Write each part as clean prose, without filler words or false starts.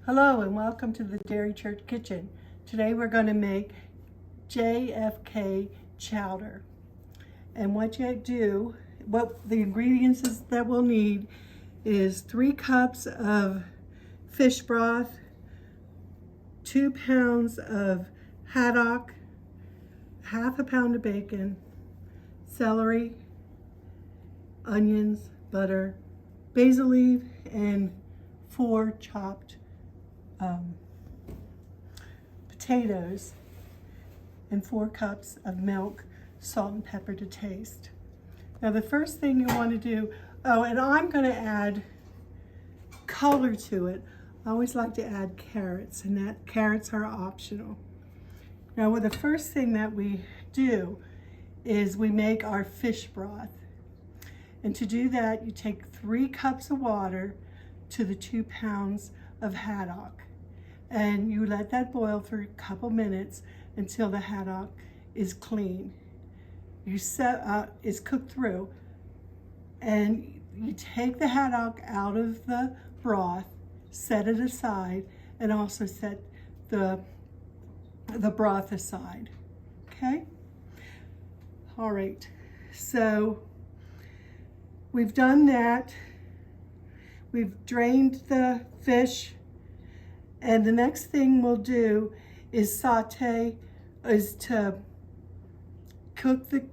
Hello and welcome to the Derry Church kitchen. Today we're going to make JFK Chowder. And what the ingredients that we'll need is 3 cups of fish broth, 2 pounds of haddock, half a pound of bacon, celery, onions, butter, basil leaf, and 4 chopped potatoes, and 4 cups of milk, salt and pepper to taste. Now the first thing you want to do, and I'm going to add color to it. I always like to add carrots, and carrots are optional. Now the first thing that we do is we make our fish broth. And to do that, you take 3 cups of water to the 2 pounds of haddock. And you let that boil for a couple minutes until the haddock is clean. Is cooked through. And you take the haddock out of the broth, set it aside, and also set the broth aside. Okay? All right. So we've done that. We've drained the fish. And the next thing we'll do is to cook the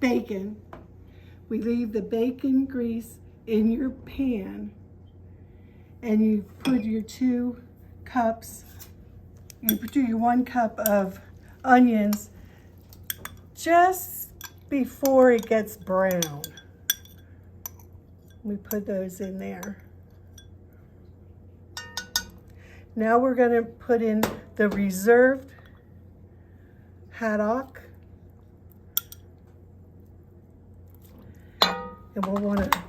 bacon. We leave the bacon grease in your pan, and you put your 2 cups, you do your 1 cup of onions just before it gets brown. We put those in there. Now we're going to put in the reserved haddock. And we'll want to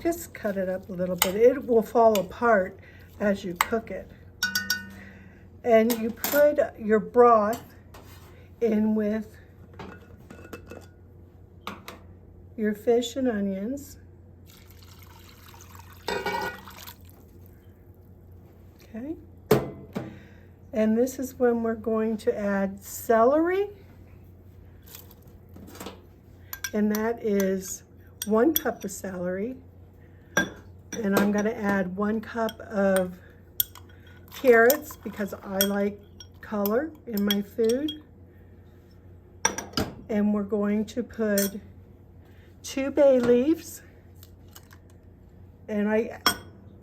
just cut it up a little bit. It will fall apart as you cook it. And you put your broth in with your fish and onions. Okay, and this is when we're going to add celery, and that is 1 cup of celery, and I'm going to add 1 cup of carrots because I like color in my food, and we're going to put 2 bay leaves, and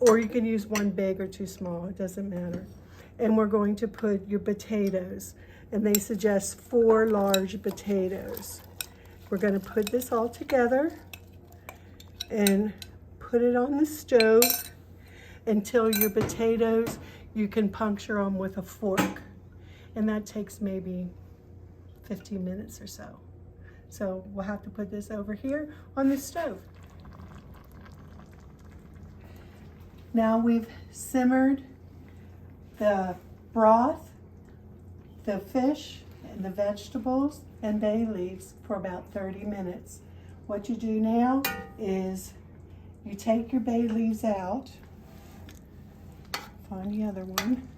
or you can use 1 big or 2 small, it doesn't matter. And we're going to put your potatoes, and they suggest 4 large potatoes. We're going to put this all together and put it on the stove until your potatoes, you can puncture them with a fork. And that takes maybe 15 minutes or so. So we'll have to put this over here on the stove. Now we've simmered the broth, the fish, and the vegetables and bay leaves for about 30 minutes. What you do now is you take your bay leaves out, find the other one,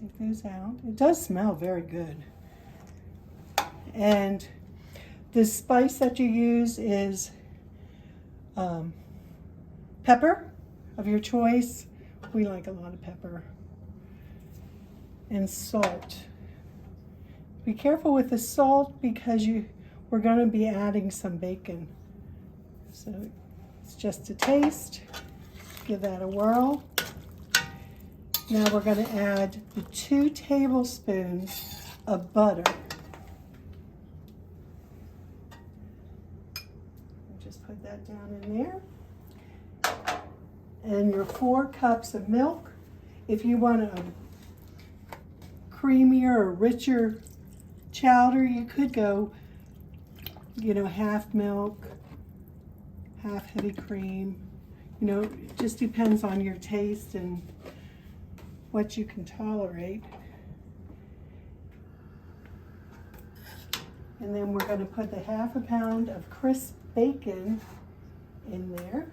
take those out. It does smell very good. And the spice that you use is pepper of your choice. We like a lot of pepper. And salt. Be careful with the salt because we're going to be adding some bacon. So it's just a taste. Give that a whirl. Now we're going to add the 2 tablespoons of butter. Just put that down in there. And your 4 cups of milk. If you want a creamier or richer chowder, you could go, half milk, half heavy cream. It just depends on your taste and what you can tolerate. And then we're going to put the half a pound of crisp bacon in there.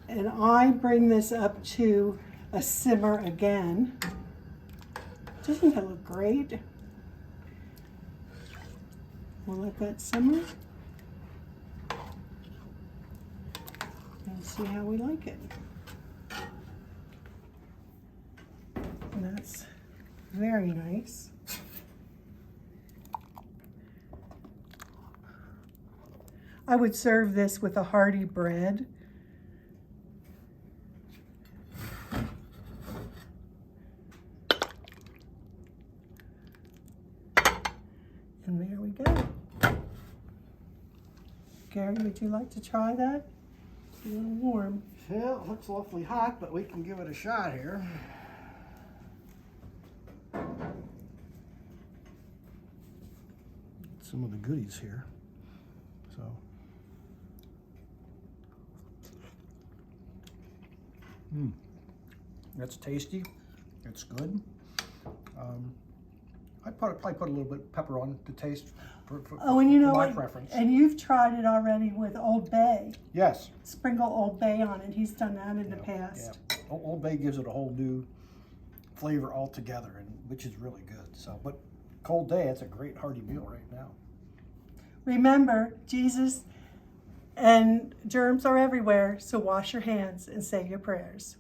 And I bring this up to a simmer again. Doesn't that look great? We'll let that simmer and see how we like it. And that's very nice. I would serve this with a hearty bread. And there we go. Gary, would you like to try that? It's a little warm. Yeah, it looks awfully hot, but we can give it a shot here. Some of the goodies here. So. That's tasty. It's good. I'd probably put a little bit of pepper on to taste for and you know my what? preference. And you've tried it already with Old Bay. Yes. Sprinkle Old Bay on it. He's done that in the past. Yeah. Old Bay gives it a whole new flavor altogether, which is really good. So, but cold day, it's a great hearty meal right now. Remember, Jesus and germs are everywhere, so wash your hands and say your prayers.